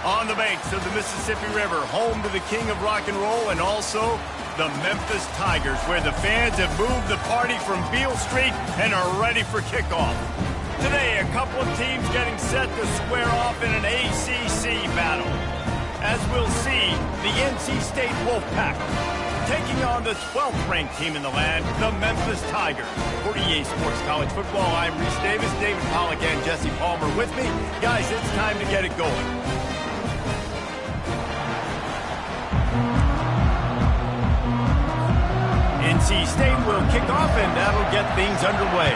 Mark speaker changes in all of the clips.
Speaker 1: On the banks of the Mississippi River, home to the king of rock and roll and also the Memphis Tigers, where the fans have moved the party from Beale Street and are ready for kickoff. Today, a couple of teams getting set to square off in an ACC battle. As we'll see, the NC State Wolfpack taking on the 12th-ranked team in the land, the Memphis Tigers. For EA Sports College Football, I'm Reese Davis, David Pollack, and Jesse Palmer with me. Guys, it's time to get it going. NC State will kick off, and that'll get things underway.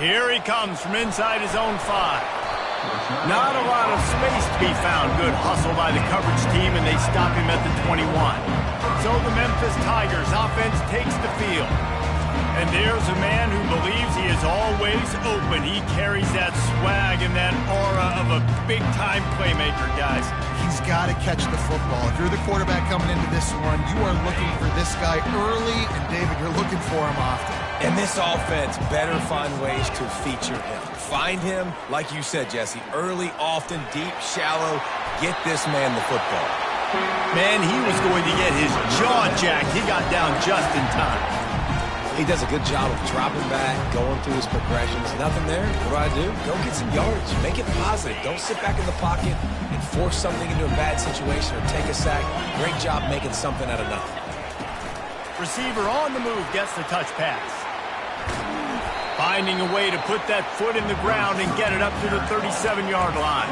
Speaker 1: Here he comes from inside his own 5. Not a lot of space to be found. Good hustle by the coverage team, and they stop him at the 21. So the Memphis Tigers offense takes the field. And there's a man who believes he is always open. He carries that swag and that aura of a big-time playmaker, guys.
Speaker 2: He's got to catch the football. If you're the quarterback coming into this one, you are looking for this guy early, and David, you're looking for him often.
Speaker 3: And this offense better find ways to feature him. Find him, like you said, Jesse, early, often, deep, shallow. Get this man the football.
Speaker 1: Man, he was going to get his jaw jacked. He got down just in time.
Speaker 3: He does a good job of dropping back, going through his progressions. Nothing there. What do? Go get some yards. Make it positive. Don't sit back in the pocket and force something into a bad situation or take a sack. Great job making something out of nothing.
Speaker 1: Receiver on the move gets the touch pass. Finding a way to put that foot in the ground and get it up to the 37-yard line.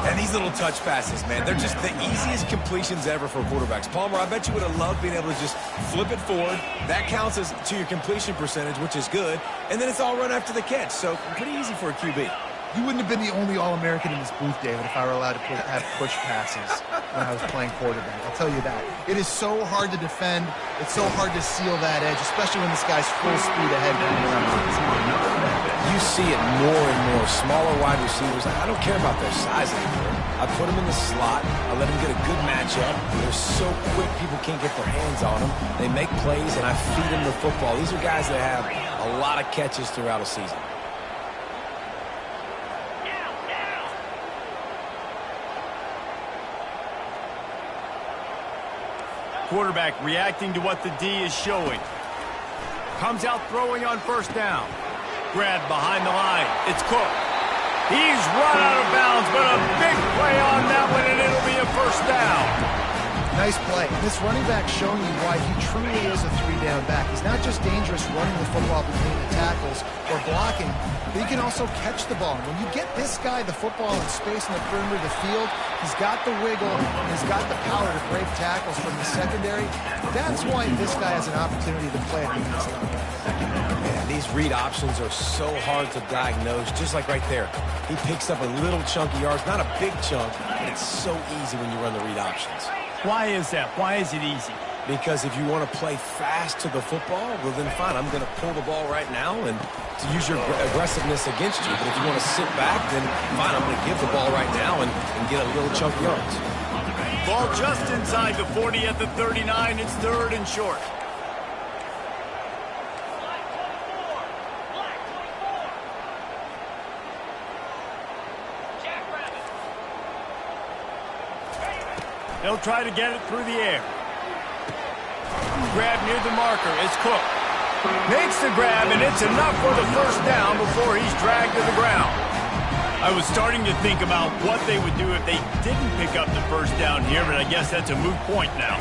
Speaker 3: And these little touch passes, man, they're just the easiest completions ever for quarterbacks. Palmer, I bet you would have loved being able to just flip it forward. That counts as to your completion percentage, which is good. And then it's all run after the catch, so pretty easy for a QB.
Speaker 2: You wouldn't have been the only All-American in this booth, David, if I were allowed to have push passes when I was playing quarterback. I'll tell you that. It is so hard to defend. It's so hard to seal that edge, especially when this guy's full speed ahead.
Speaker 3: You see it more and more. Smaller wide receivers. I don't care about their size anymore. I put them in the slot. I let them get a good matchup. They're so quick, people can't get their hands on them. They make plays, and I feed them the football. These are guys that have a lot of catches throughout a season.
Speaker 1: Quarterback reacting to what the D is showing. Comes out throwing on first down. Grab behind the line. It's Cook. He's run out of bounds, but a big play on that one, and it'll be a first down.
Speaker 2: Nice play. This running back showing you why he truly is a three-down back. He's not just dangerous running the football between the tackles or blocking, but he can also catch the ball. When you get this guy the football in space in the perimeter of the field, he's got the wiggle, and he's got the power to break tackles from the secondary. That's why this guy has an opportunity to play at the next level.
Speaker 3: Man, these read options are so hard to diagnose, just like right there. He picks up a little chunk of yards, not a big chunk, but it's so easy when you run the read options.
Speaker 1: Why is that? Why is it easy?
Speaker 3: Because if you want to play fast to the football, well then fine, I'm going to pull the ball right now and to use your aggressiveness against you. But if you want to sit back, then fine, I'm going to give the ball right now and get a little chunk of yards.
Speaker 1: Ball just inside the 40 at the 39. It's third and short. They'll try to get it through the air. Grab near the marker. It's Cook. Makes the grab, and it's enough for the first down before he's dragged to the ground. I was starting to think about what they would do if they didn't pick up the first down here, but I guess that's a moot point now.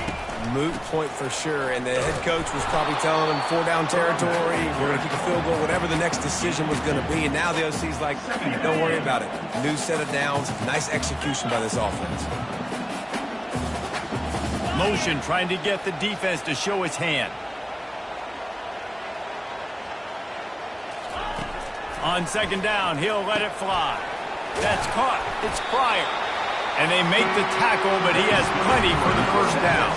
Speaker 3: Moot point for sure, and the head coach was probably telling them 4-down territory, we're going to kick a field goal, whatever the next decision was going to be, and now the OC's like, don't worry about it. New set of downs, nice execution by this offense.
Speaker 1: Motion trying to get the defense to show its hand. On second down, he'll let it fly. That's caught. It's Pryor. And they make the tackle, but he has plenty for the first down.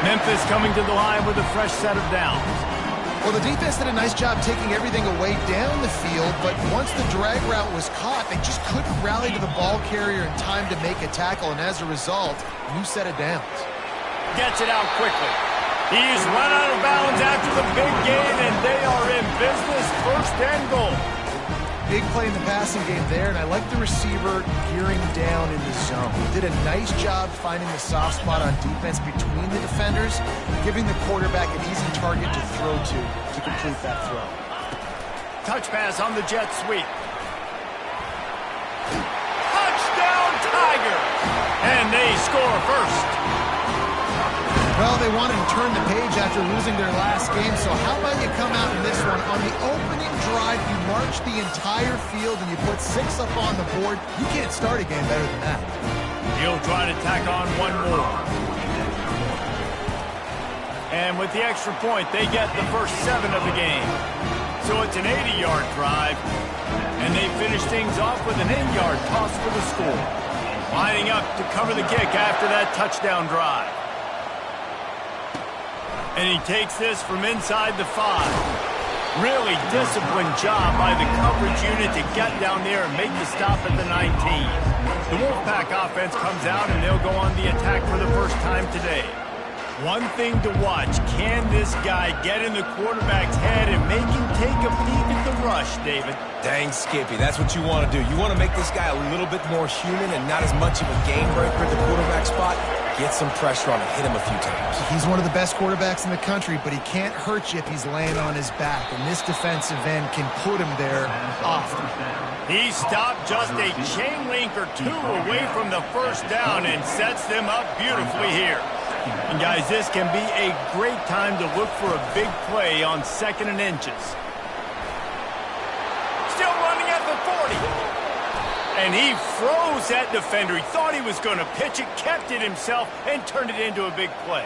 Speaker 1: Memphis coming to the line with a fresh set of downs.
Speaker 2: Well, the defense did a nice job taking everything away down the field, but once the drag route was caught, they just couldn't rally to the ball carrier in time to make a tackle, and as a result, new set of downs.
Speaker 1: Gets it out quickly. He's run out of bounds after the big gain, and they are in business, first and goal.
Speaker 2: Big play in the passing game there, and I like the receiver gearing down in the zone. Did a nice job finding the soft spot on defense between the defenders, giving the quarterback an easy target to throw to complete that throw.
Speaker 1: Touch pass on the jet sweep. Touchdown Tigers! And they score first.
Speaker 2: Well, they wanted to turn the page after losing their last game, so how about you come out in this one? On the opening drive, you march the entire field and you put 6 up on the board. You can't start a game better than that.
Speaker 1: He'll try to tack on one more. And with the extra point, they get the first 7 of the game. So it's an 80-yard drive, and they finish things off with an 8-yard toss for the score. Lining up to cover the kick after that touchdown drive. And he takes this from inside the 5. Really disciplined job by the coverage unit to get down there and make the stop at the 19. The Wolfpack offense comes out and they'll go on the attack for the first time today. One thing to watch, can this guy get in the quarterback's head and make him take a peek at the rush, David?
Speaker 3: Dang, Skippy, that's what you want to do. You want to make this guy a little bit more human and not as much of a game breaker at the quarterback spot. Get some pressure on him, hit him a few times.
Speaker 2: He's one of the best quarterbacks in the country, but he can't hurt you if he's laying on his back, and this defensive end can put him there often.
Speaker 1: He stopped just a chain link or 2 away from the first down and sets them up beautifully here. And guys, this can be a great time to look for a big play on 2nd and inches. Still running at the 40. And he froze that defender. He thought he was going to pitch it, kept it himself, and turned it into a big play.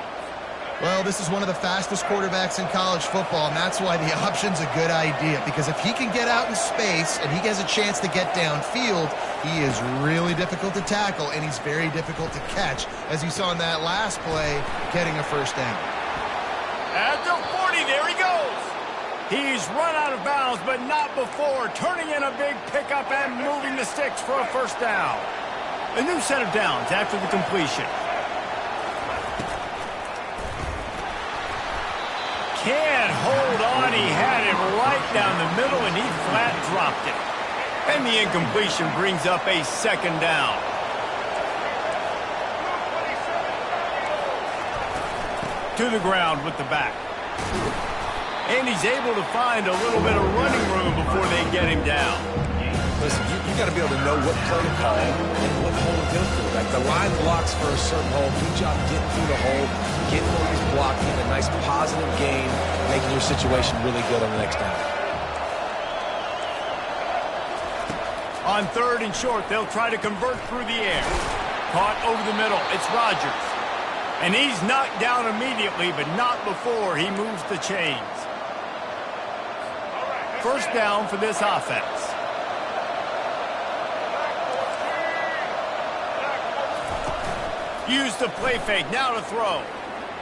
Speaker 2: Well, this is one of the fastest quarterbacks in college football, and that's why the option's a good idea. Because if he can get out in space and he has a chance to get downfield, he is really difficult to tackle, and he's very difficult to catch, as you saw in that last play, getting a first down.
Speaker 1: At the 40, there he goes. He's run out of bounds, but not before, turning in a big pickup and moving the sticks for a first down. A new set of downs after the completion. Can't hold on. He had it right down the middle, and he flat dropped it. And the incompletion brings up a 2nd down. To the ground with the back. And he's able to find a little bit of running room before they get him down.
Speaker 3: Listen, you got to be able to know what play to call and what hole to go through. Like the line blocks for a certain hole. Good job getting through the hole, getting where he's blocking, a nice positive gain, making your situation really good on the next down.
Speaker 1: On 3rd and short, they'll try to convert through the air. Caught over the middle. It's Rodgers. And he's knocked down immediately, but not before he moves the chains. First down for this offense. Use the play fake. Now to throw.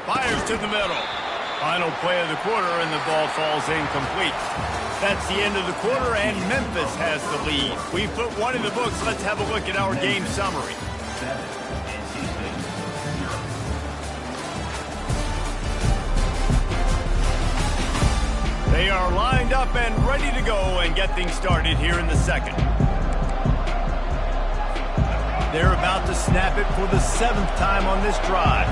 Speaker 1: Fires to the middle. Final play of the quarter, and the ball falls incomplete. That's the end of the quarter, and Memphis has the lead. We've put one in the books. Let's have a look at our game summary. They are lined up and ready to go and get things started here in the 2nd. They're about to snap it for the 7th time on this drive.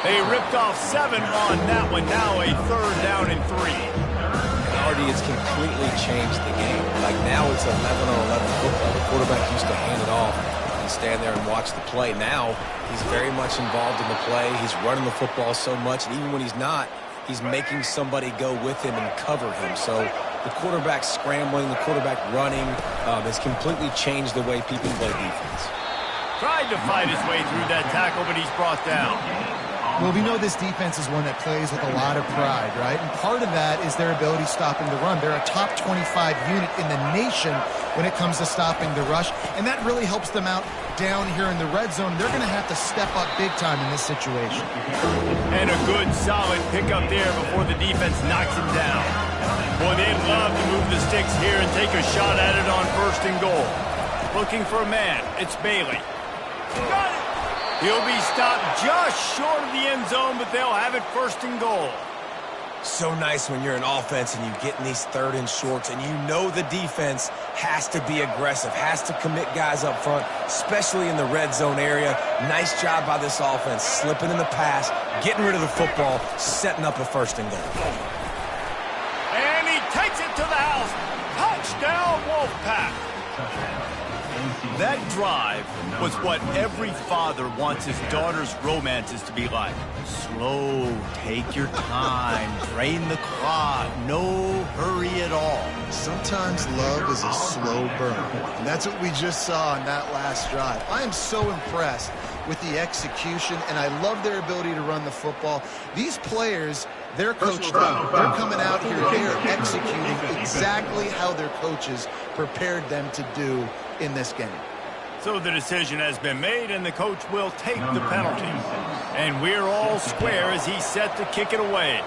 Speaker 1: They ripped off 7 on that one. Now a 3rd down and 3.
Speaker 3: Already it's completely changed the game. Like now it's 11 on 11 football. The quarterback used to hand it off and stand there and watch the play. Now he's very much involved in the play. He's running the football so much, and even when he's not, he's making somebody go with him and cover him. So the quarterback scrambling, the quarterback running has completely changed the way people play defense.
Speaker 1: Tried to fight his way through that tackle, but he's brought down.
Speaker 2: Well, we know this defense is one that plays with a lot of pride, right? And part of that is their ability stopping the run. They're a top 25 unit in the nation when it comes to stopping the rush, and that really helps them out down here in the red zone. They're going to have to step up big time in this situation.
Speaker 1: And a good, solid pickup there before the defense knocks him down. Boy, they'd love to move the sticks here and take a shot at it on 1st and goal. Looking for a man. It's Bailey. Got it! He'll be stopped just short of the end zone, but they'll have it first and goal.
Speaker 3: So nice when you're an offense and you get in these third and shorts and you know the defense has to be aggressive, has to commit guys up front, especially in the red zone area. Nice job by this offense, slipping in the pass, getting rid of the football, setting up a first and goal.
Speaker 1: And he takes it to the house. Touchdown, Wolfpack. That drive was what every father wants his daughter's romances to be like. Slow, take your time, drain the clock, no hurry at all.
Speaker 2: Sometimes love is a slow burn, and that's what we just saw on that last drive. I am so impressed with the execution, and I love their ability to run the football. These players, they're coached up. They're coming out here, they're executing exactly how their coaches prepared them to do in this game.
Speaker 1: So the decision has been made, and the coach will take the penalty. And we're all square as he's set to kick it away.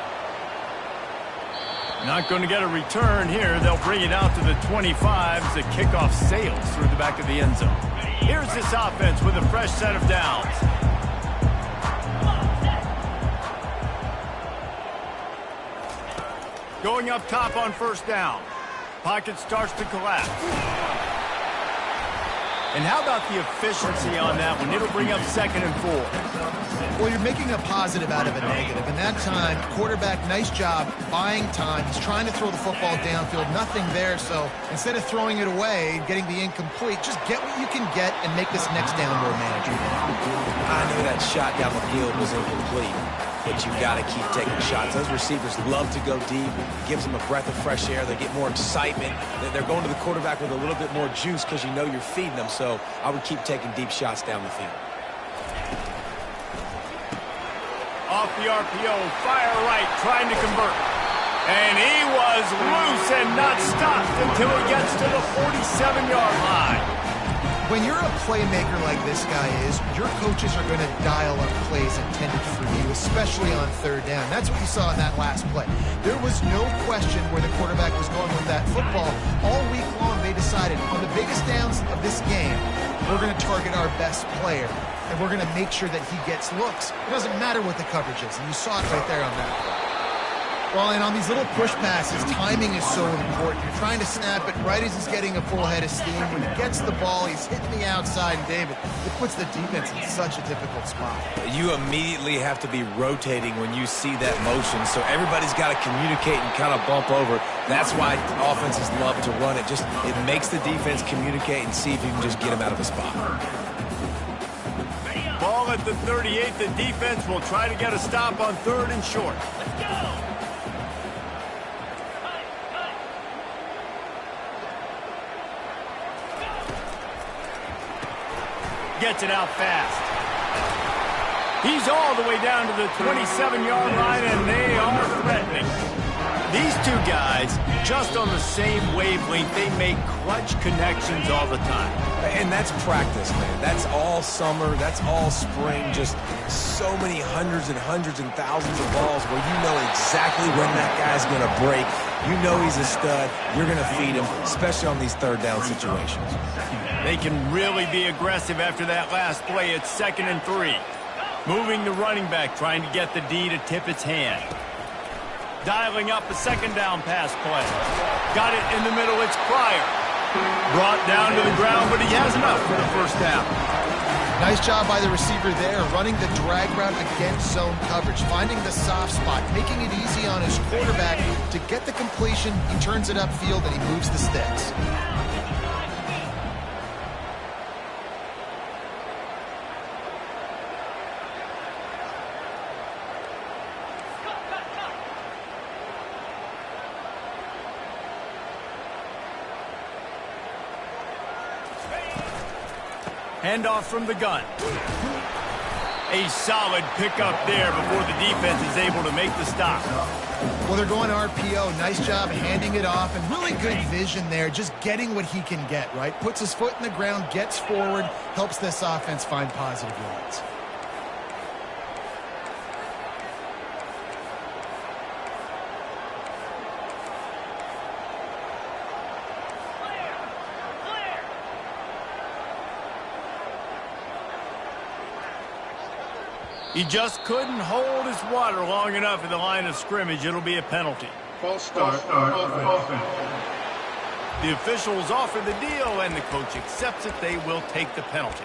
Speaker 1: Not going to get a return here. They'll bring it out to the 25 as the kickoff sails through the back of the end zone. Here's this offense with a fresh set of downs. Going up top on first down. Pocket starts to collapse. And how about the efficiency on that one? It'll bring up 2nd and 4.
Speaker 2: Well, you're making a positive out of a negative. And that time, quarterback, nice job buying time. He's trying to throw the football downfield. Nothing there. So instead of throwing it away, getting the incomplete, just get what you can get and make this next down more manageable.
Speaker 3: I know that shot down the field was incomplete, but you got to keep taking shots. Those receivers love to go deep. It gives them a breath of fresh air. They get more excitement. They're going to the quarterback with a little bit more juice because you know you're feeding them. So I would keep taking deep shots down the field.
Speaker 1: Off the RPO, fire right, trying to convert. And he was loose and not stopped until he gets to the 47-yard line.
Speaker 2: When you're a playmaker like this guy is, your coaches are going to dial up plays intended for you, especially on third down. That's what you saw in that last play. There was no question where the quarterback was going with that football. All week long, they decided on the biggest downs of this game, we're going to target our best player, and we're going to make sure that he gets looks. It doesn't matter what the coverage is, and you saw it right there on that play. Well, and on these little push passes, timing is so important. You're trying to snap it right as he's getting a full head of steam. When he gets the ball, he's hitting the outside, and David, it puts the defense in such a difficult spot.
Speaker 3: You immediately have to be rotating when you see that motion, so everybody's got to communicate and kind of bump over. That's why offenses love to run it. It makes the defense communicate and see if you can just get him out of a spot.
Speaker 1: Ball at the 38. The defense will try to get a stop on 3rd and short. Let's go! Gets it out fast. He's all the way down to the 27-yard line, and they are threatening. These two guys, just on the same wavelength, they make clutch connections all the time.
Speaker 3: And that's practice, man. That's all summer. That's all spring. Just so many hundreds and thousands of balls where you know exactly when that guy's going to break. You know he's a stud. You're going to feed him, especially on these third down situations.
Speaker 1: They can really be aggressive after that last play. It's 2nd and 3. Moving the running back, trying to get the D to tip its hand. Dialing up a 2nd down pass play. Got it in the middle. It's Pryor. Brought down to the ground, but he has enough for the first down.
Speaker 2: Nice job by the receiver there, running the drag route against zone coverage, finding the soft spot, making it easy on his quarterback to get the completion. He turns it upfield, and he moves the sticks.
Speaker 1: Handoff from the gun. A solid pickup there before the defense is able to make the stop.
Speaker 2: Well, they're going RPO. Nice job handing it off, and really good vision there, just getting what he can get, right? Puts his foot in the ground, gets forward, helps this offense find positive yards.
Speaker 1: He just couldn't hold his water long enough at the line of scrimmage. It'll be a penalty.
Speaker 4: False start offense.
Speaker 1: The officials offer the deal, and the coach accepts it. They will take the penalty.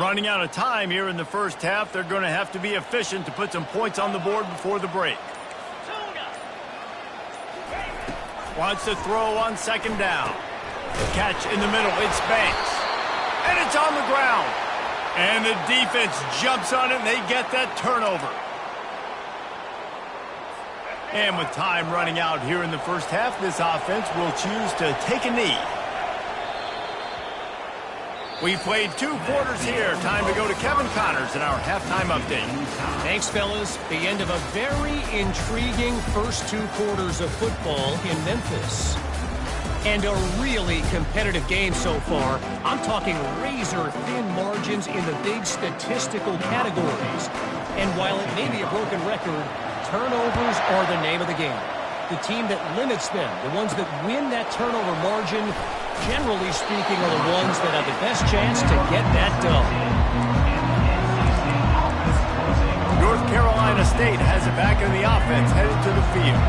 Speaker 1: Running out of time here in the first half. They're going to have to be efficient to put some points on the board before the break. Wants to throw on second down. Catch in the middle. It's Banks. And it's on the ground. And the defense jumps on it, and they get that turnover. And with time running out here in the first half, this offense will choose to take a knee. We played 2 quarters here. Time to go to Kevin Connors in our halftime update.
Speaker 5: Thanks, fellas. The end of a very intriguing first 2 quarters of football in Memphis. And a really competitive game so far. I'm talking razor-thin margins in the big statistical categories. And while it may be a broken record, turnovers are the name of the game. The team that limits them, the ones that win that turnover margin, generally speaking, are the ones that have the best chance to get that done.
Speaker 1: North Carolina State has it back in the offense, headed to the field.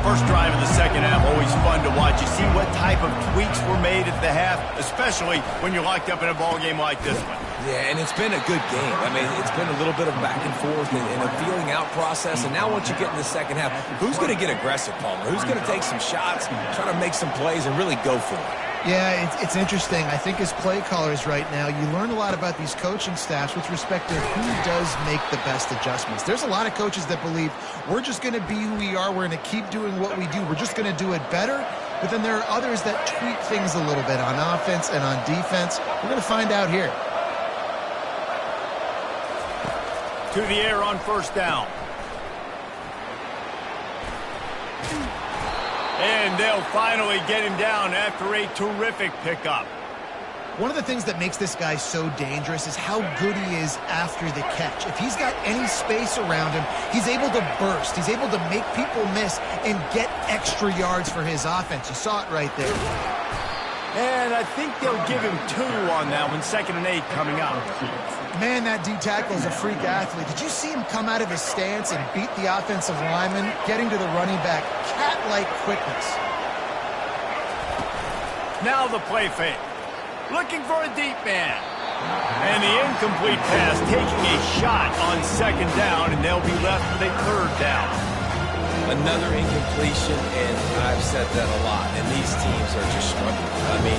Speaker 1: First drive of the second half, always fun to watch. You see what type of tweaks were made at the half, especially when you're locked up in a ball game like this one.
Speaker 3: Yeah, and it's been a good game. I mean, it's been a little bit of back and forth and a feeling out process. And now once you get in the second half, who's going to get aggressive, Palmer? Who's going to take some shots, try to make some plays, and really go for it?
Speaker 2: Yeah, it's interesting. I think as play callers right now, you learn a lot about these coaching staffs with respect to who does make the best adjustments. There's a lot of coaches that believe we're just going to be who we are. We're going to keep doing what we do. We're just going to do it better. But then there are others that tweak things a little bit on offense and on defense. We're going to find out here.
Speaker 1: To the air on first down. And they'll finally get him down after a terrific pickup.
Speaker 2: One of the things that makes this guy so dangerous is how good he is after the catch. If he's got any space around him, he's able to burst. He's able to make people miss and get extra yards for his offense. You saw it right there.
Speaker 1: And I think they'll give him 2 on that one. 2nd and 8 coming up.
Speaker 2: Man, that D-tackle is a freak athlete. Did you see him come out of his stance and beat the offensive lineman, getting to the running back? Cat-like quickness.
Speaker 1: Now the play fake. Looking for a deep man. And the incomplete pass taking a shot on second down, and they'll be left with a 3rd down.
Speaker 3: Another incompletion, and I've said that a lot, and these teams are just struggling. I mean,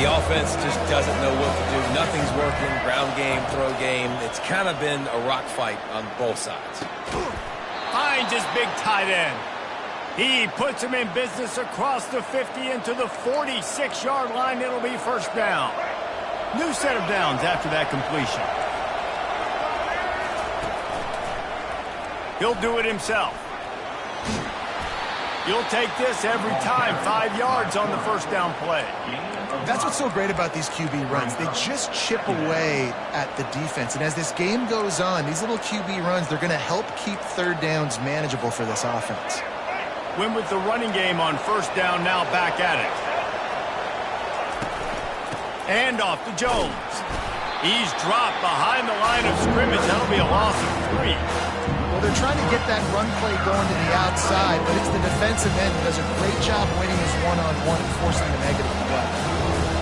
Speaker 3: the offense just doesn't know what to do. Nothing's working. Ground game, throw game. It's kind of been a rock fight on both sides.
Speaker 1: Finds his big tight end. He puts him in business across the 50 into the 46-yard line. It'll be first down. New set of downs after that completion. He'll do it himself. You'll take this every time. 5 yards on the first down play.
Speaker 2: That's what's so great about these QB runs. They just chip away at the defense. And as this game goes on, these little QB runs, they're going to help keep 3rd downs manageable for this offense.
Speaker 1: Win with the running game on first down, now back at it. And off to Jones. He's dropped behind the line of scrimmage. That'll be a loss of 3.
Speaker 2: Well, they're trying to get that run play going to the outside, but it's the defensive end who does a great job winning his one-on-one and forcing the negative play.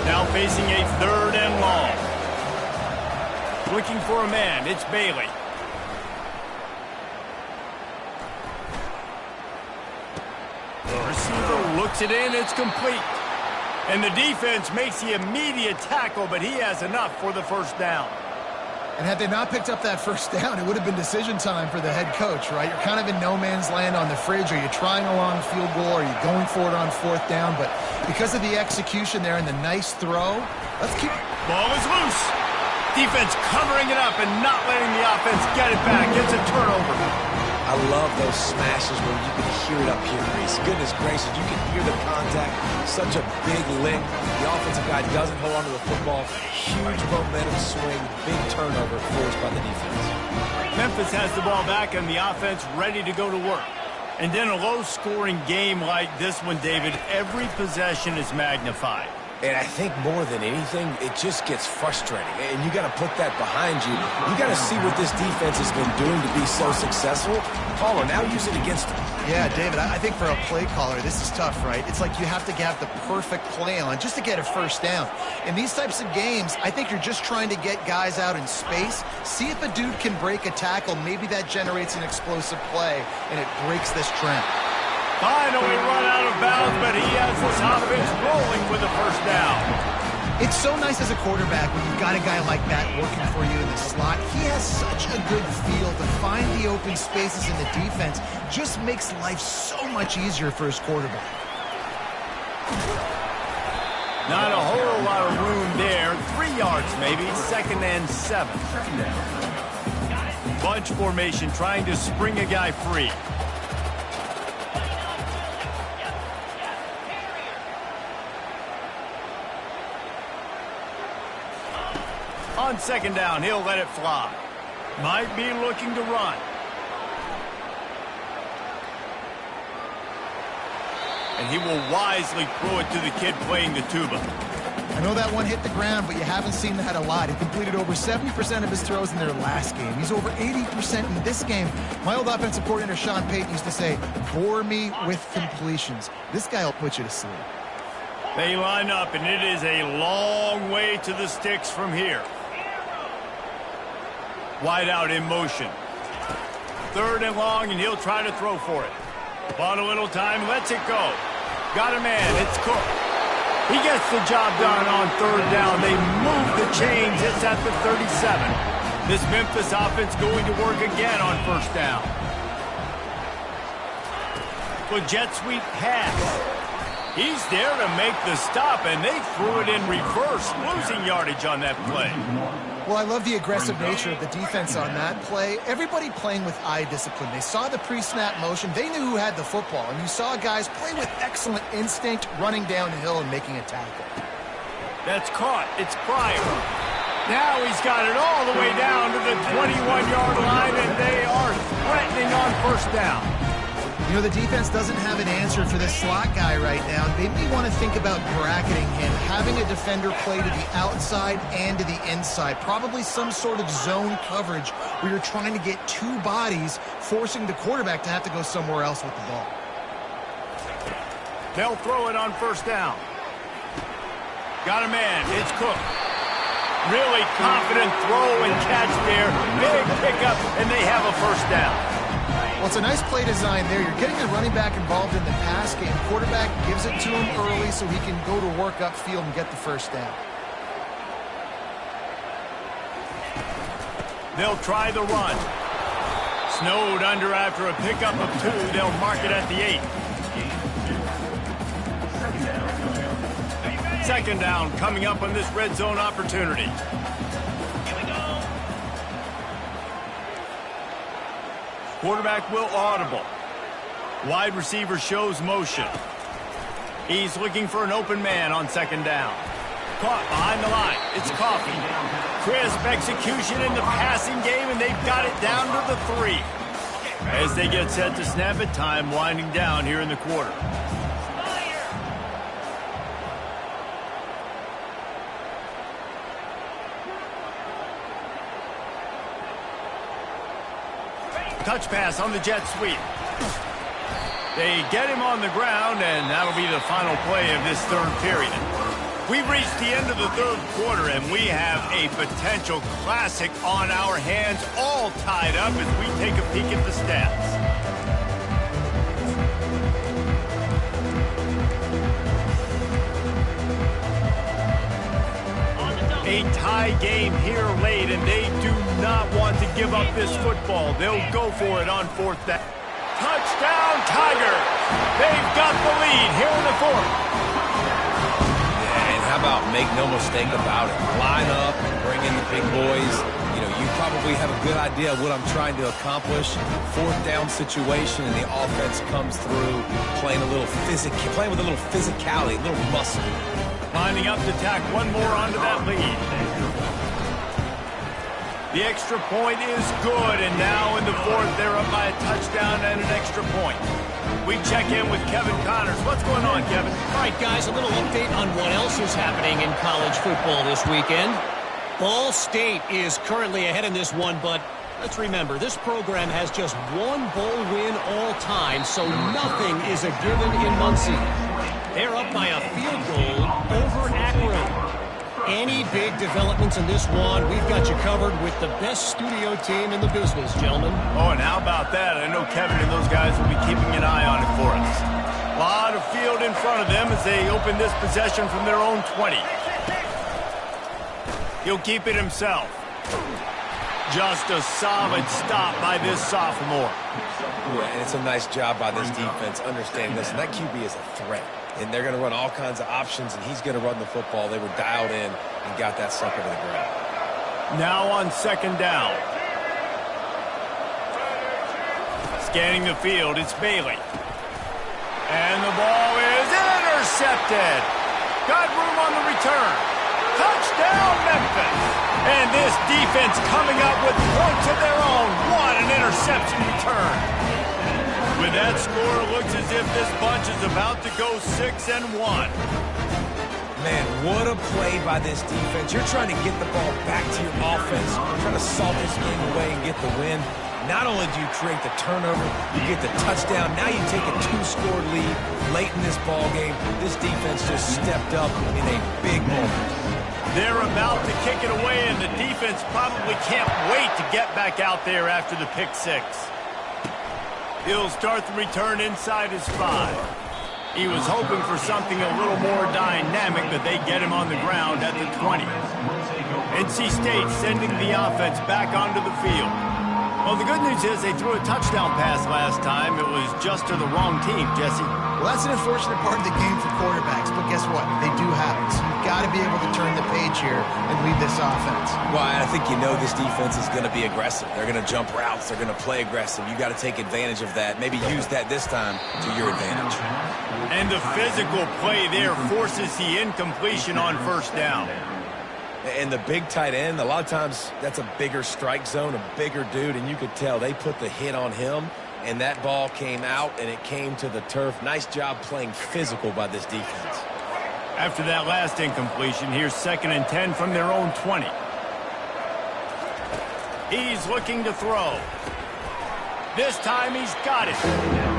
Speaker 1: Now facing a 3rd and long. Looking for a man. It's Bailey. The receiver looks it in. It's complete. And the defense makes the immediate tackle, but he has enough for the first down.
Speaker 2: And had they not picked up that first down, it would have been decision time for the head coach, right? You're kind of in no man's land on the fridge. Are you trying a long field goal? Are you going for it on 4th down? But because of the execution there and the nice throw, let's keep...
Speaker 1: Ball is loose. Defense covering it up and not letting the offense get it back. It's a turnover.
Speaker 3: I love those smashes where you can hear it up here, Reese. Goodness gracious, you can hear the contact. Such a big lick. The offensive guy doesn't hold on to the football. Huge momentum swing. Big turnover forced by the defense.
Speaker 1: Memphis has the ball back and the offense ready to go to work. And in a low-scoring game like this one, David, every possession is magnified.
Speaker 3: And I think more than anything, it just gets frustrating. And you got to put that behind you. You got to see what this defense has been doing to be so successful. Caller, now use it against them.
Speaker 2: Yeah, David, I think for a play caller, this is tough, right? It's like you have to have the perfect play on just to get a first down. In these types of games, I think you're just trying to get guys out in space, see if a dude can break a tackle. Maybe that generates an explosive play, and it breaks this trend.
Speaker 1: Finally run out of bounds, but he has this offense rolling with a first down.
Speaker 2: It's so nice as a quarterback when you've got a guy like that working for you in the slot. He has such a good feel to find the open spaces in the defense. Just makes life so much easier for his quarterback.
Speaker 1: Not a whole lot of room there. 3 yards maybe, 2nd and 7. Bunch formation trying to spring a guy free. On 2nd down, he'll let it fly. Might be looking to run. And he will wisely throw it to the kid playing the tuba.
Speaker 2: I know that one hit the ground, but you haven't seen that a lot. He completed over 70% of his throws in their last game. He's over 80% in this game. My old offensive coordinator, Sean Payton, used to say, bore me with completions. This guy will put you to sleep.
Speaker 1: They line up, and it is a long way to the sticks from here. Wide out in motion. 3rd and long, and he'll try to throw for it. Bought a little time, lets it go. Got a man, it's Cook. He gets the job done on 3rd down. They move the chains, it's at the 37. This Memphis offense going to work again on 1st down. The jet sweep pass. He's there to make the stop, and they threw it in reverse, losing yardage on that play.
Speaker 2: Well, I love the aggressive nature of the defense on that play. Everybody playing with eye discipline. They saw the pre-snap motion. They knew who had the football. And you saw guys play with excellent instinct, running downhill and making a tackle.
Speaker 1: That's caught. It's Pryor. Now he's got it all the way down to the 21-yard line, and they are threatening on 1st down.
Speaker 2: You know, the defense doesn't have an answer for this slot guy right now. They may want to think about bracketing him, having a defender play to the outside and to the inside. Probably some sort of zone coverage where you're trying to get 2 bodies, forcing the quarterback to have to go somewhere else with the ball.
Speaker 1: They'll throw it on 1st down. Got a man. It's Cook. Really confident throw and catch there. Big pickup, and they have a 1st down.
Speaker 2: Well, it's a nice play design there. You're getting the running back involved in the pass game. Quarterback gives it to him early so he can go to work upfield and get the 1st down.
Speaker 1: They'll try the run. Snowed under after a pickup of 2. They'll mark it at the 8. 2nd down coming up on this red zone opportunity. Quarterback will audible. Wide receiver shows motion. He's looking for an open man on 2nd down. Caught behind the line. It's Coffee. Crisp execution in the passing game, and they've got it down to the 3. As they get set to snap it, time winding down here in the quarter. Touch pass on the jet sweep. They get him on the ground, and that'll be the final play of this 3rd period. We've reached the end of the 3rd quarter, and we have a potential classic on our hands, all tied up as we take a peek at the stats. A tie game here late, and they do not want to give up this football. They'll go for it on 4th down. Touchdown, Tigers! They've got the lead here in the 4th.
Speaker 3: Yeah, and how about make no mistake about it? Line up and bring in the big boys. You know, you probably have a good idea of what I'm trying to accomplish. 4th down situation, and the offense comes through playing with a little physicality, a little muscle. Lining
Speaker 1: up to tack one more onto that lead. The extra point is good, and now in the fourth, they're up by a touchdown and an extra point. We check in with Kevin Connors. What's going on, Kevin?
Speaker 5: All right, guys, a little update on what else is happening in college football this weekend. Ball State is currently ahead in this one, but let's remember, this program has just one bowl win all time, so nothing is a given in Muncie. They're up by a field goal over Akron. Any big developments in this one, we've got you covered with the best studio team in the business, gentlemen.
Speaker 1: Oh, and how about that? I know Kevin and those guys will be keeping an eye on it for us. A lot of field in front of them as they open this possession from their own 20. He'll keep it himself. Just a solid stop by this sophomore.
Speaker 3: Yeah, and it's a nice job by this defense understanding this. And that QB is a threat. And they're going to run all kinds of options, and he's going to run the football. They were dialed in and got that sucker to the ground.
Speaker 1: Now on second down. Scanning the field, it's Bailey. And the ball is intercepted. Got room on the return. Touchdown, Memphis. And this defense coming up with points of their own. What an interception return. With that score, it looks as if this bunch is about to go 6-1.
Speaker 3: Man, what a play by this defense. You're trying to get the ball back to your offense. You're trying to salt this game away and get the win. Not only do you create the turnover, you get the touchdown. Now you take a 2-score lead late in this ball game. This defense just stepped up in a big moment.
Speaker 1: They're about to kick it away, and the defense probably can't wait to get back out there after the pick six. He'll start the return inside his 5. He was hoping for something a little more dynamic, but they get him on the ground at the 20. NC State sending the offense back onto the field. Well, the good news is they threw a touchdown pass last time. It was just to the wrong team, Jesse.
Speaker 2: Well, that's an unfortunate part of the game for quarterbacks, but guess what? They do have it. So you've got to be able to turn the page here and lead this offense.
Speaker 3: Well, I think you know this defense is going to be aggressive. They're going to jump routes. They're going to play aggressive. You got to take advantage of that. Maybe use that this time to your advantage.
Speaker 1: And the physical play there forces the incompletion on first down.
Speaker 3: And the big tight end, a lot of times that's a bigger strike zone, a bigger dude, and you could tell they put the hit on him, and that ball came out, and it came to the turf. Nice job playing physical by this defense.
Speaker 1: After that last incompletion, here's 2nd and 10 from their own 20. He's looking to throw. This time he's got it.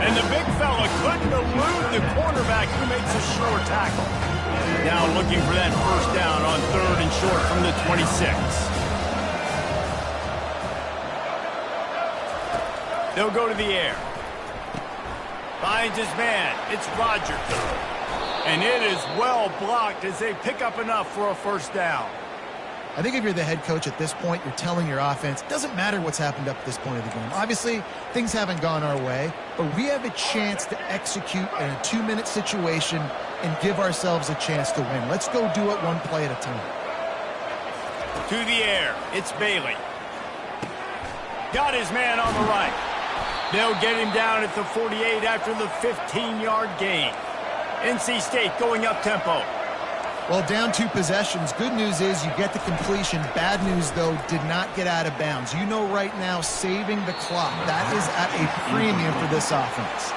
Speaker 1: And the big fella couldn't elude the cornerback who makes a sure tackle. Now looking for that first down on 3rd and short from the 26. They'll go to the air. Finds his man. It's Rogers. And it is well blocked as they pick up enough for a first down.
Speaker 2: I think if you're the head coach at this point, you're telling your offense, it doesn't matter what's happened up to this point of the game. Obviously, things haven't gone our way, but we have a chance to execute in a 2-minute situation and give ourselves a chance to win. Let's go do it one play at a time.
Speaker 1: To the air, it's Bailey. Got his man on the right. They'll get him down at the 48 after the 15-yard gain. NC State going up tempo.
Speaker 2: Well, down 2 possessions. Good news is you get the completion. Bad news, though, did not get out of bounds. You know right now, saving the clock. That is at a premium for this offense.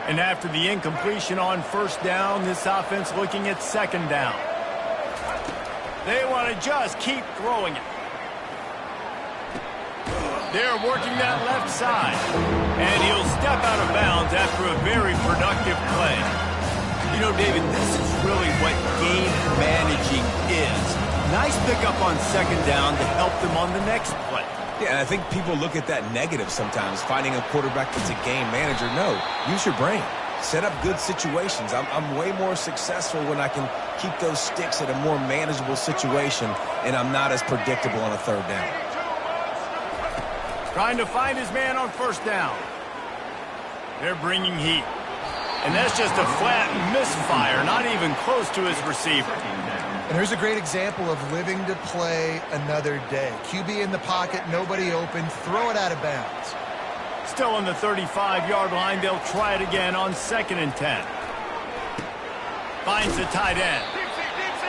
Speaker 1: And after the incompletion on first down, this offense looking at 2nd down. They want to just keep throwing it. They're working that left side. And he'll step out of bounds after a very productive play. You know, David, this is really what game managing is. Nice pickup on 2nd down to help them on the next play.
Speaker 3: Yeah, and I think people look at that negative sometimes, finding a quarterback that's a game manager. No, use your brain. Set up good situations. I'm way more successful when I can keep those sticks at a more manageable situation, and I'm not as predictable on a 3rd down.
Speaker 1: Trying to find his man on first down. They're bringing heat. And that's just a flat misfire, not even close to his receiver.
Speaker 2: And here's a great example of living to play another day. QB in the pocket, nobody open, throw it out of bounds.
Speaker 1: Still on the 35-yard line, they'll try it again on 2nd and 10. Finds the tight end.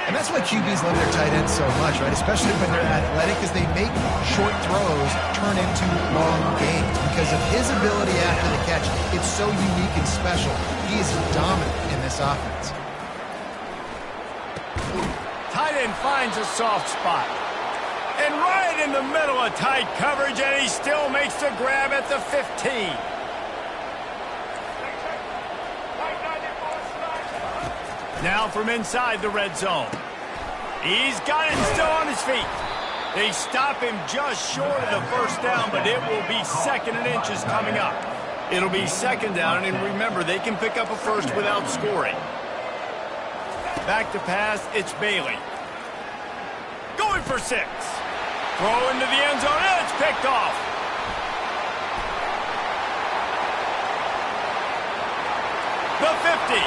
Speaker 2: And that's why QBs love their tight ends so much, right? Especially when they're athletic, because they make short throws turn into long games. Because of his ability after the catch, it's so unique and special. He is dominant in this offense.
Speaker 1: Tight end finds a soft spot. And right in the middle of tight coverage, and he still makes the grab at the 15. Now from inside the red zone. He's got it still on his feet. They stop him just short of the first down, but it will be 2nd and inches coming up. It'll be 2nd down, and remember, they can pick up a first without scoring. Back to pass, it's Bailey. Going for 6. Throw into the end zone, and it's picked off. The 50.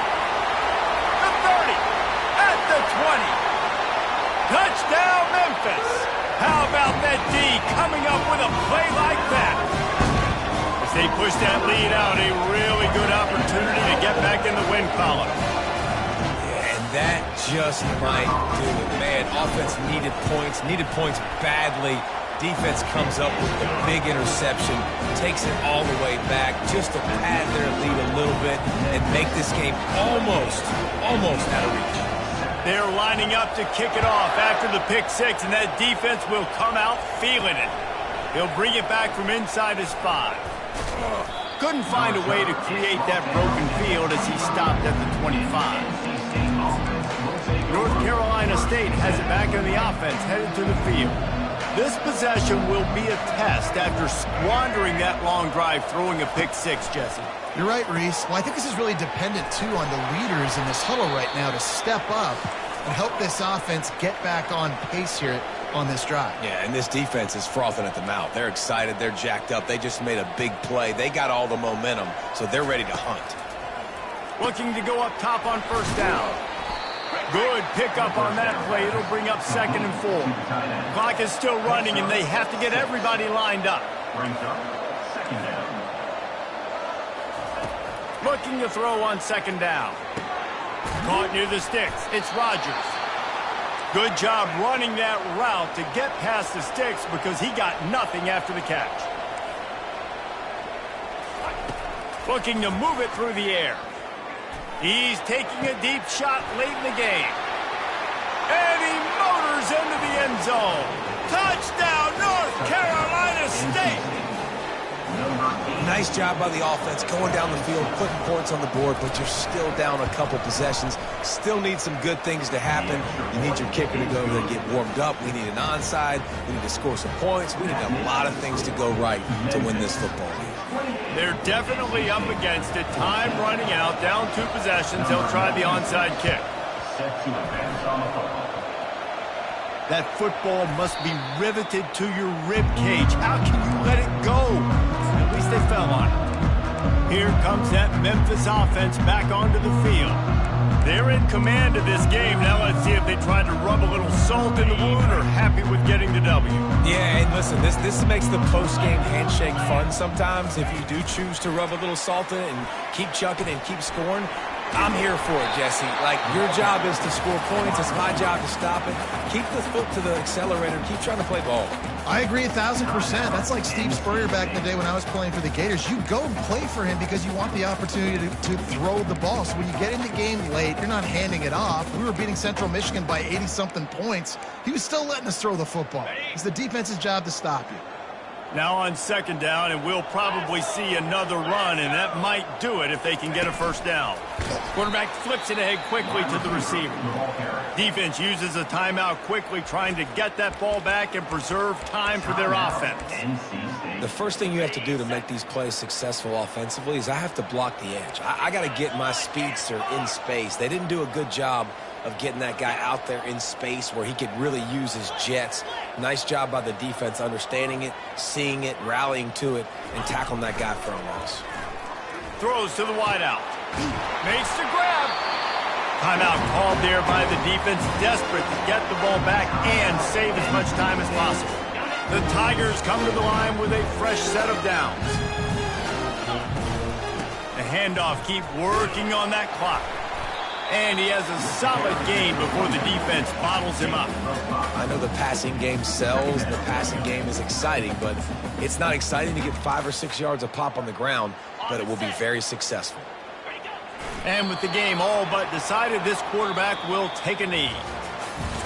Speaker 1: 30, at the 20. Touchdown, Memphis. How about that D coming up with a play like that? As they push that lead out, a really good opportunity to get back in the win column.
Speaker 3: Yeah, and that just might do it, man. Offense needed points badly. Defense comes up with the big interception, takes it all the way back just to pad their lead a little bit and make this game almost out of reach.
Speaker 1: They're lining up to kick it off after the pick 6, and that defense will come out feeling it. He'll bring it back from inside his 5. Couldn't find a way to create that broken field as he stopped at the 25. North Carolina State has it back in the offense, headed to the field. This possession will be a test after squandering that long drive, throwing a pick 6, Jesse.
Speaker 2: You're right, Reese. Well, I think this is really dependent, too, on the leaders in this huddle right now to step up and help this offense get back on pace here on this drive.
Speaker 3: Yeah, and this defense is frothing at the mouth. They're excited. They're jacked up. They just made a big play. They got all the momentum, so they're ready to hunt.
Speaker 1: Looking to go up top on 1st down. Good pickup on that play. It'll bring up 2nd and 4. Clock is still running, and they have to get everybody lined up. Looking to throw on 2nd down. Caught near the sticks. It's Rodgers. Good job running that route to get past the sticks because he got nothing after the catch. Looking to move it through the air. He's taking a deep shot late in the game. And he motors into the end zone. Touchdown, North Carolina State!
Speaker 3: Nice job by the offense going down the field, putting points on the board, but you're still down a couple possessions. Still need some good things to happen. You need your kicker to go there and get warmed up. We need an onside. We need to score some points. We need a lot of things to go right to win this football game.
Speaker 1: They're definitely up against it. Time running out, down 2 possessions. They'll try the onside kick. That football must be riveted to your rib cage. How can you let it go? At least they fell on it. Here comes that Memphis offense back onto the field. They're in command of this game. Now let's see if they try to rub a little salt in the wound or happy with getting the W.
Speaker 3: Yeah, and listen, this makes the post-game handshake fun sometimes. If you do choose to rub a little salt in it and keep chucking and keep scoring, I'm here for it, Jesse. Like, your job is to score points. It's my job to stop it. Keep the foot to the accelerator. Keep trying to play ball.
Speaker 2: I agree 1,000%. That's like Steve Spurrier back in the day when I was playing for the Gators. You go and play for him because you want the opportunity to throw the ball. So when you get in the game late, you're not handing it off. We were beating Central Michigan by 80-something points. He was still letting us throw the football. It's the defense's job to stop you.
Speaker 1: Now on 2nd down, and we'll probably see another run, and that might do it if they can get a 1st down. Quarterback flips it ahead quickly to the receiver. Defense uses a timeout quickly, trying to get that ball back and preserve time for their offense.
Speaker 3: The first thing you have to do to make these plays successful offensively is I have to block the edge. I got to get my speedster in space. They didn't do a good job of getting that guy out there in space where he could really use his jets. Nice job by the defense understanding it, seeing it, rallying to it, and tackling that guy for a loss.
Speaker 1: Throws to the wideout. Makes the grab. Timeout called there by the defense, desperate to get the ball back and save as much time as possible. The Tigers come to the line with a fresh set of downs. The handoff, keep working on that clock. And he has a solid gain before the defense bottles him up.
Speaker 3: I know the passing game sells, and the passing game is exciting, but it's not exciting to get 5 or 6 yards a pop on the ground, but it will be very successful.
Speaker 1: And with the game all but decided, this quarterback will take a knee.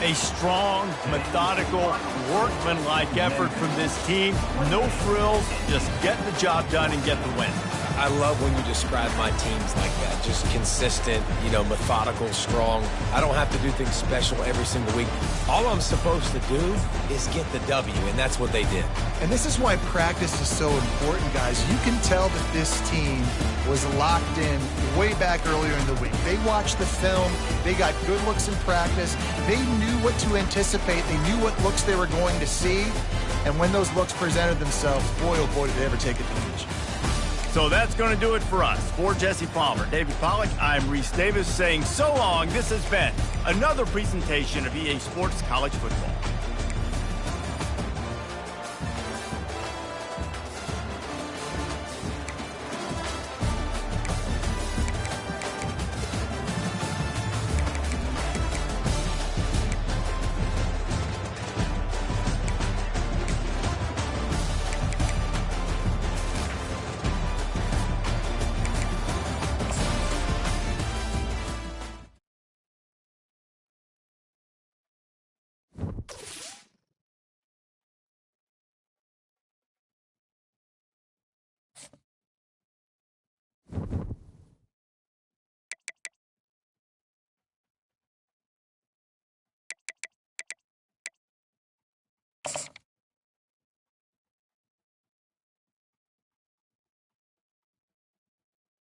Speaker 1: A strong, methodical, workmanlike effort from this team. No frills, just get the job done and get the win.
Speaker 3: I love when you describe my teams like that. Just consistent, methodical, strong. I don't have to do things special every single week. All I'm supposed to do is get the W, and that's what they did.
Speaker 2: And this is why practice is so important, guys. You can tell that this team was locked in way back earlier in the week. They watched the film. They got good looks in practice. They knew what to anticipate. They knew what looks they were going to see. And when those looks presented themselves, boy, oh boy, did they ever take advantage.
Speaker 1: So that's going to do it for us. For Jesse Palmer, David Pollack, I'm Reese Davis saying so long. This has been another presentation of EA Sports College Football.